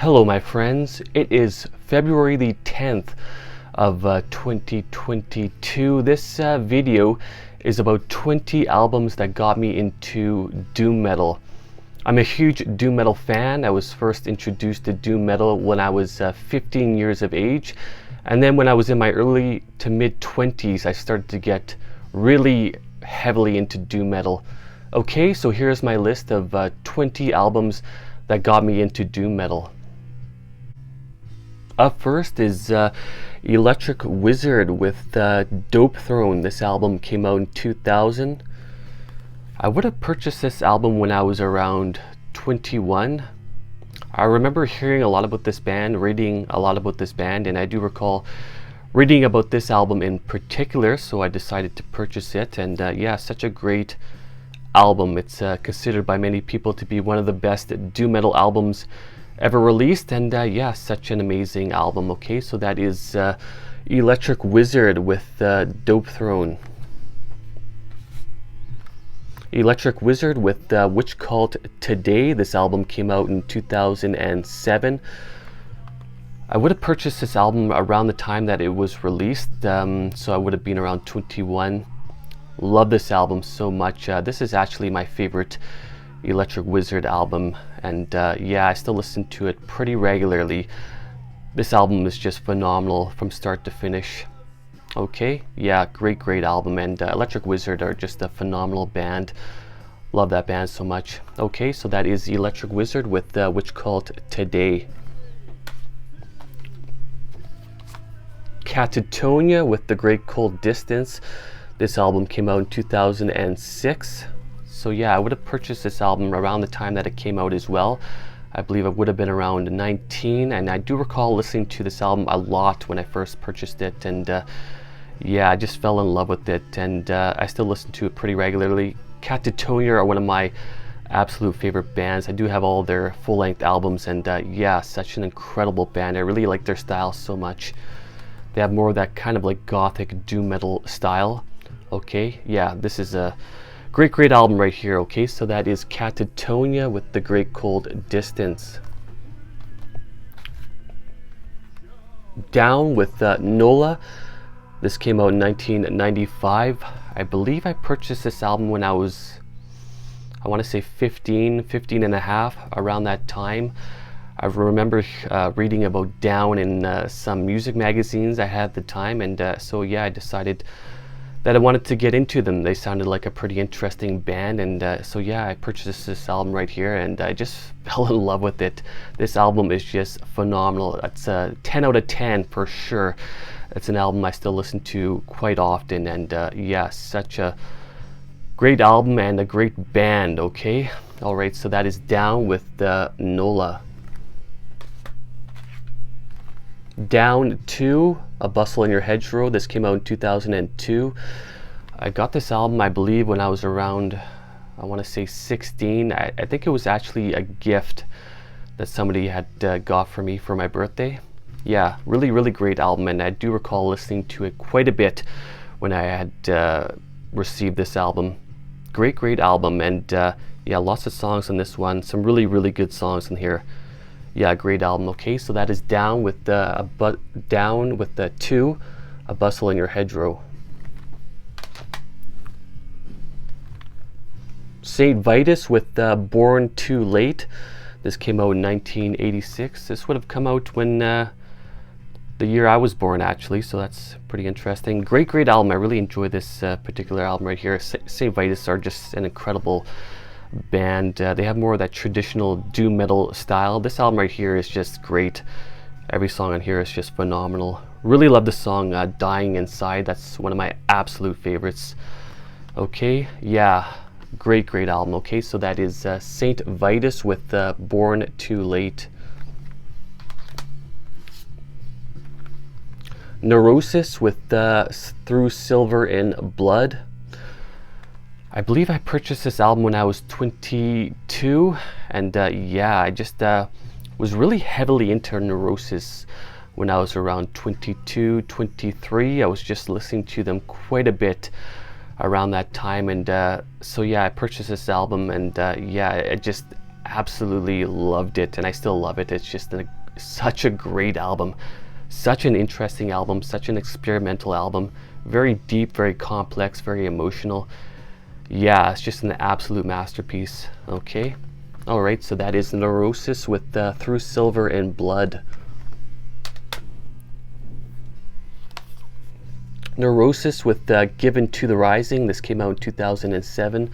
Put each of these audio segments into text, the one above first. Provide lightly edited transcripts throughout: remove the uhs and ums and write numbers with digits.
Hello my friends, it is February the 10th of 2022. This video is about 20 albums that got me into doom metal. I'm a huge doom metal fan. I was first introduced to doom metal when I was 15 years of age, and then when I was in my early to mid 20s I started to get really heavily into doom metal. Okay, so here's my list of 20 albums that got me into doom metal. Up first is Electric Wizard with Dope Throne. This album came out in 2000. I would have purchased this album when I was around 21. I remember hearing a lot about this band, reading a lot about this band, and I do recall reading about this album in particular, so I decided to purchase it. And yeah, such a great album. It's considered by many people to be one of the best doom metal albums ever released, and yeah, such an amazing album. Okay, so that is Electric Wizard with Dope Throne. Electric Wizard with Witch Cult Today. This album came out in 2007. I would have purchased this album around the time that it was released, so I would have been around 21. Love this album so much. This is actually my favorite Electric Wizard album, and yeah, I still listen to it pretty regularly. This album is just phenomenal from start to finish. Okay, yeah, great album, and Electric Wizard are just a phenomenal band. Love that band so much. Okay, so that is Electric Wizard with Witch Cult Today. Catatonia with The Great Cold Distance. This album came out in 2006. So yeah, I would have purchased this album around the time that it came out as well. I believe I would have been around 19, and I do recall listening to this album a lot when I first purchased it, and yeah, I just fell in love with it, and I still listen to it pretty regularly. Catatonia are one of my absolute favorite bands. I do have all their full-length albums, and yeah, such an incredible band. I really like their style so much. They have more of that kind of like gothic doom metal style. Okay, yeah, this is a great album right here. Okay, so that is Catatonia with The Great Cold Distance. Down with Nola. This came out in 1995. I believe I purchased this album when I was, I want to say 15 and a half, around that time. I remember reading about Down in some music magazines I had at the time, and so yeah, I decided that I wanted to get into them. They sounded like a pretty interesting band, and so yeah, I purchased this album right here, and I just fell in love with it. This album is just phenomenal. It's a 10 out of 10 for sure. It's an album I still listen to quite often, and yeah, such a great album and a great band. Okay, all right, so that is Down with Nola. Down 2, A Bustle in Your Hedgerow. This came out in 2002. I got this album, I believe, when I was around, I want to say 16. I think it was actually a gift that somebody had got for me for my birthday. Yeah, really great album, and I do recall listening to it quite a bit when I had received this album. Great album, and yeah, lots of songs on this one. Some really good songs in here. Yeah, great album. Okay, so that is Down with the 2, A Bustle in Your Hedgerow. St. Vitus with Born Too Late. This came out in 1986. This would have come out when the year I was born, actually, so that's pretty interesting. Great album. I really enjoy this particular album right here. St. Vitus are just an incredible band. They have more of that traditional doom metal style. This album right here is just great. Every song on here is just phenomenal. Really love the song Dying Inside. That's one of my absolute favorites. Okay, yeah, great album. Okay, so that is St. Vitus with Born Too Late. Neurosis with Through Silver and Blood. I believe I purchased this album when I was 22, and yeah, I just was really heavily into Neurosis when I was around 22, 23. I was just listening to them quite a bit around that time, and so yeah, I purchased this album, and yeah, absolutely loved it, and I still love it. It's just such a great album, such an interesting album, such an experimental album, very deep, very complex, very emotional. Yeah, it's just an absolute masterpiece. Okay, all right, so that is Neurosis with Through Silver and Blood. Neurosis with Given to the Rising. This came out in 2007.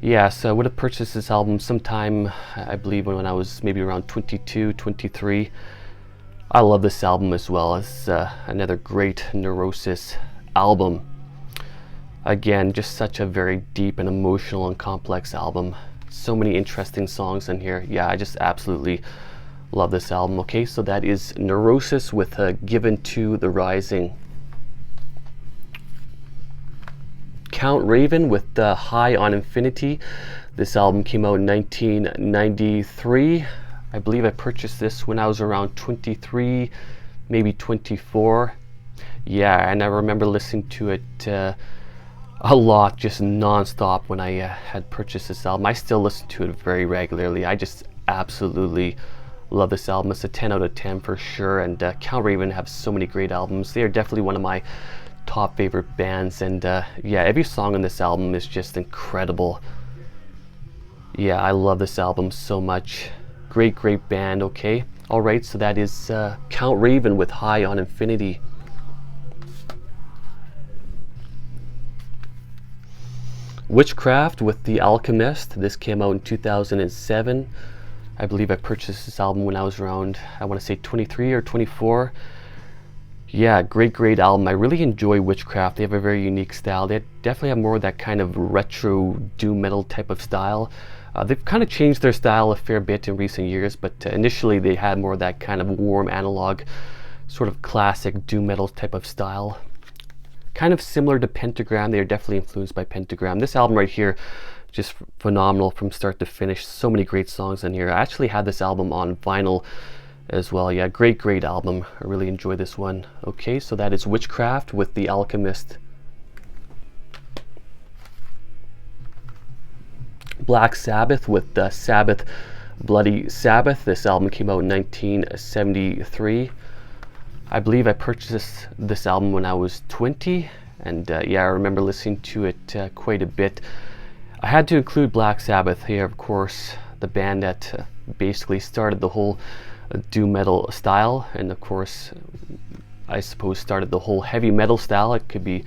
Yeah, so I would have purchased this album sometime, I believe, when I was maybe around 22, 23. I love this album as well. It's another great Neurosis album. Again, just such a very deep and emotional and complex album. So many interesting songs in here. Yeah, I just absolutely love this album. Okay, so that is Neurosis with Given to the Rising. Count Raven with High on Infinity. This album came out in 1993. I believe I purchased this when I was around 23, maybe 24. Yeah, and I remember listening to it a lot, just non-stop when I had purchased this album. I still listen to it very regularly. I just absolutely love this album. It's a 10 out of 10 for sure, and Count Raven have so many great albums. They are definitely one of my top favorite bands, and yeah, every song on this album is just incredible. Yeah, I love this album so much. Great band. Okay, all right, so that is Count Raven with High on Infinity. Witchcraft with The Alchemist. This came out in 2007. I believe I purchased this album when I was around, I want to say 23 or 24. Yeah, great album. I really enjoy Witchcraft. They have a very unique style. They definitely have more of that kind of retro doom metal type of style. They've kind of changed their style a fair bit in recent years, but initially they had more of that kind of warm analog, sort of classic doom metal type of style. Kind of similar to Pentagram. They are definitely influenced by Pentagram. This album right here, just phenomenal from start to finish. So many great songs in here. I actually had this album on vinyl as well. Yeah, great album. I really enjoy this one. Okay, so that is Witchcraft with The Alchemist. Black Sabbath with Sabbath, Bloody Sabbath. This album came out in 1973. I believe I purchased this album when I was 20, and yeah, I remember listening to it quite a bit. I had to include Black Sabbath here, of course, the band that basically started the whole doom metal style, and of course, I suppose started the whole heavy metal style, it could be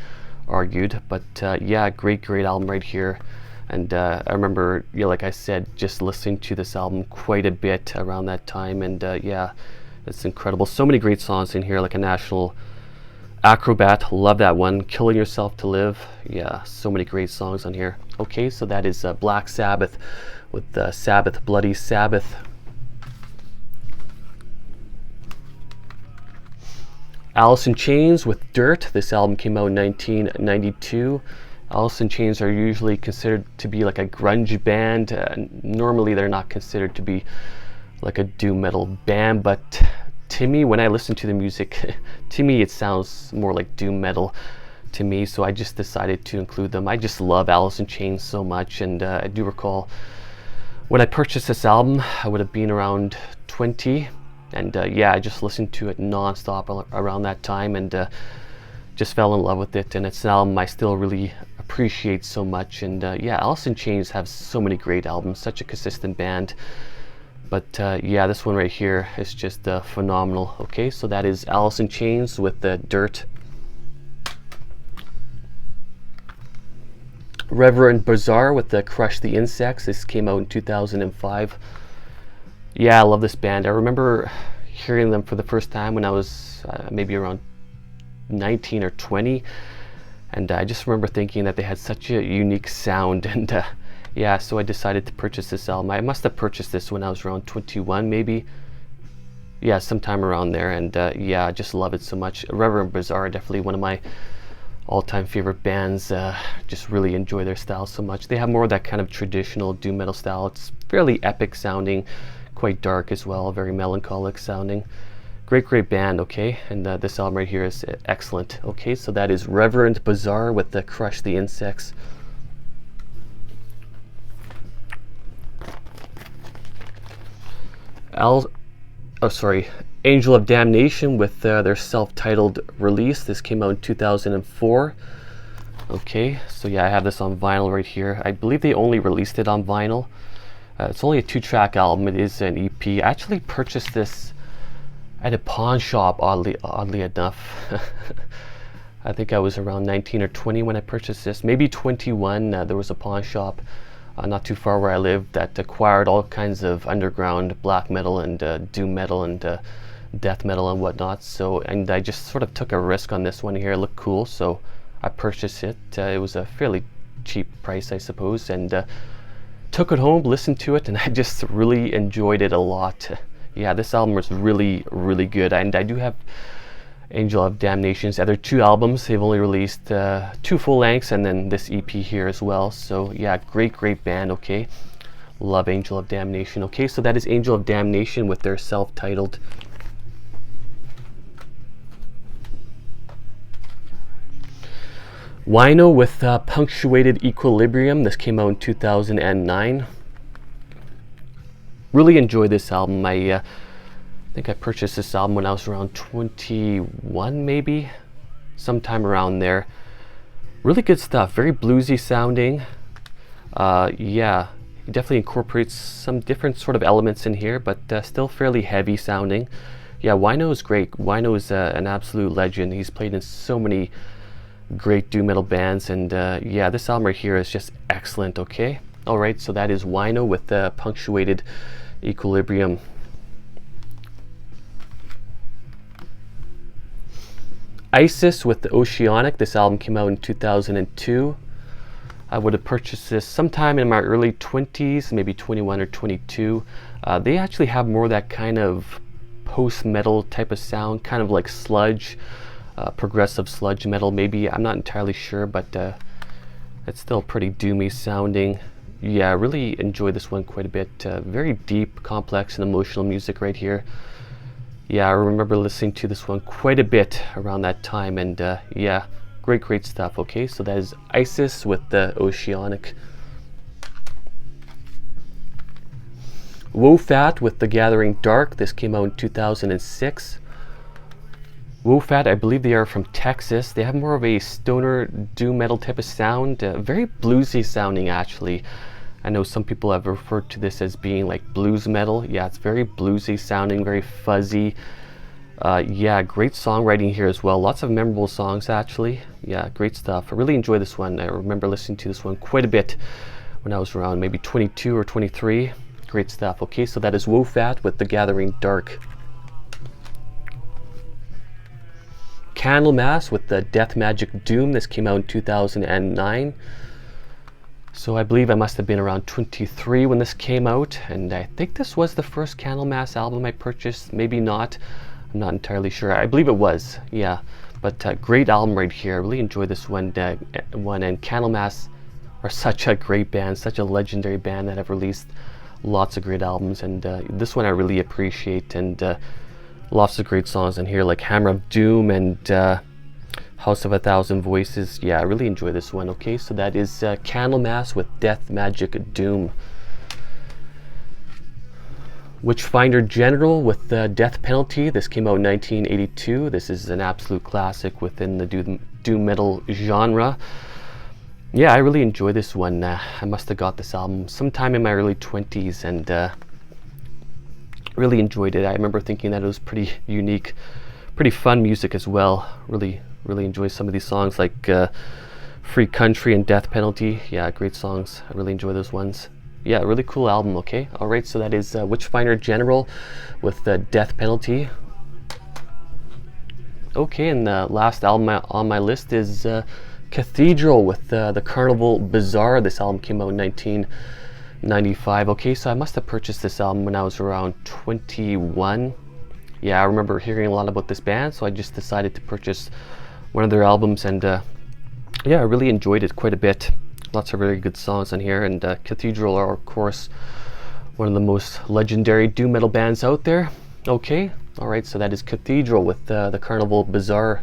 argued. But yeah, great album right here. And I remember, yeah, like I said, just listening to this album quite a bit around that time, and yeah, it's incredible. So many great songs in here, like A National Acrobat, love that one. Killing Yourself to Live, yeah, so many great songs on here. Okay, so that is Black Sabbath with Sabbath, Bloody Sabbath. Alice in Chains with Dirt. This album came out in 1992. Alice in Chains are usually considered to be like a grunge band. Normally they're not considered to be like a doom metal band, but to me, when I listen to the music, to me it sounds more like doom metal to me, so I just decided to include them. I just love Alice in Chains so much, and I do recall when I purchased this album, I would have been around 20, and yeah, I just listened to it non-stop around that time, and just fell in love with it, and it's an album I still really appreciate so much. And yeah, Alice in Chains have so many great albums, such a consistent band. But yeah, this one right here is just phenomenal. Okay, so that is Alice in Chains with Dirt. Reverend Bazaar with Crush the Insects. This came out in 2005. Yeah, I love this band. I remember hearing them for the first time when I was maybe around 19 or 20, and I just remember thinking that they had such a unique sound, and yeah, so I decided to purchase this album. I must have purchased this when I was around 21, maybe. Yeah, sometime around there, and yeah, I just love it so much. Reverend Bazaar, definitely one of my all-time favorite bands. Just really enjoy their style so much. They have more of that kind of traditional doom metal style. It's fairly epic sounding, quite dark as well, very melancholic sounding. Great band. Okay, and this album right here is excellent. Okay, so that is Reverend Bazaar with Crush the Insects. Al oh sorry, Angel of Damnation with their self-titled release. This came out in 2004. Okay, so yeah, I have this on vinyl right here. I believe they only released it on vinyl. It's only a 2-track album. It is an EP. I actually purchased this at a pawn shop, oddly enough. I think I was around 19 or 20 when I purchased this. Maybe 21. There was a pawn shop not too far where I lived that acquired all kinds of underground black metal and doom metal and death metal and whatnot. So, and I just sort of took a risk on this one here. It looked cool, so I purchased it. It was a fairly cheap price, I suppose, and took it home, listened to it, and I just really enjoyed it a lot. Yeah, this album was really, really good. And I do have Angel of Damnation's other 2 albums. They've only released 2 full lengths and then this EP here as well. So yeah, great band. Okay, love Angel of Damnation. Okay, so that is Angel of Damnation with their self-titled. Wino with Punctuated Equilibrium. This came out in 2009. Really enjoyed this album. I think I purchased this album when I was around 21, maybe, sometime around there. Really good stuff. Very bluesy sounding. Yeah, it definitely incorporates some different sort of elements in here, but still fairly heavy sounding. Yeah, Wino is great. Wino is an absolute legend. He's played in so many great doom metal bands, and yeah, this album right here is just excellent. Okay, all right, so that is Wino with Punctuated Equilibrium. Isis with the Oceanic. This album came out in 2002. I would have purchased this sometime in my early 20s, maybe 21 or 22. They actually have more of that kind of post-metal type of sound, kind of like sludge, progressive sludge metal maybe. I'm not entirely sure, but it's still pretty doomy sounding. Yeah, I really enjoyed this one quite a bit. Very deep, complex, and emotional music right here. Yeah, I remember listening to this one quite a bit around that time, and yeah, great stuff. Okay, so that is Isis with the Oceanic. Wofat with The Gathering Dark. This came out in 2006. Wofat, I believe they are from Texas. They have more of a stoner doom metal type of sound, very bluesy sounding actually. I know some people have referred to this as being like blues metal. Yeah, it's very bluesy sounding, very fuzzy. Yeah, great songwriting here as well. Lots of memorable songs actually. Yeah, great stuff. I really enjoy this one. I remember listening to this one quite a bit when I was around maybe 22 or 23. Great stuff. Okay, so that is Wofat with The Gathering Dark. Candlemass with the Death Magic Doom. This came out in 2009. So I believe I must have been around 23 when this came out, and I think this was the first Candlemass album I purchased. Maybe not. I'm not entirely sure. I believe it was. Yeah, but great album right here. I really enjoyed this one. And Candlemass are such a great band, such a legendary band that have released lots of great albums, and this one I really appreciate, and lots of great songs in here like Hammer of Doom and House of a Thousand Voices. Yeah, I really enjoy this one. Okay, so that is Candlemass with Death Magic Doom. Witchfinder General with the Death Penalty. This came out in 1982. This is an absolute classic within the doom metal genre. Yeah, I really enjoy this one. I must have got this album sometime in my early 20s, and really enjoyed it. I remember thinking that it was pretty unique, pretty fun music as well. Really enjoy some of these songs like Free Country and Death Penalty. Yeah, great songs. I really enjoy those ones. Yeah, really cool album. Okay, all right, so that is Witchfinder General with the Death Penalty. Okay, and the last album on my list is Cathedral with the Carnival Bazaar. This album came out in 1995. Okay, so I must have purchased this album when I was around 21. Yeah, I remember hearing a lot about this band, so I just decided to purchase one of their albums, and yeah, I really enjoyed it quite a bit. Lots of very good songs on here, and Cathedral are, of course, one of the most legendary doom metal bands out there. Okay, all right, so that is Cathedral with the Carnival Bazaar.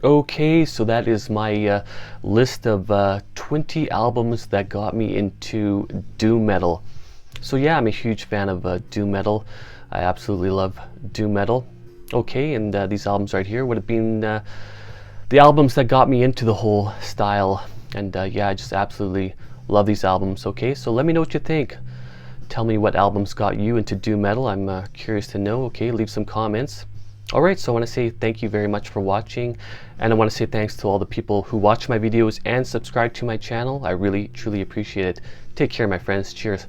Okay, so that is my list of 20 albums that got me into doom metal. So yeah, I'm a huge fan of doom metal. I absolutely love doom metal. Okay, and these albums right here would have been the albums that got me into the whole style. And yeah, I just absolutely love these albums. Okay, so let me know what you think. Tell me what albums got you into doom metal. I'm curious to know. Okay, leave some comments. Alright, so I want to say thank you very much for watching, and I want to say thanks to all the people who watch my videos and subscribe to my channel. I really, truly appreciate it. Take care, my friends. Cheers.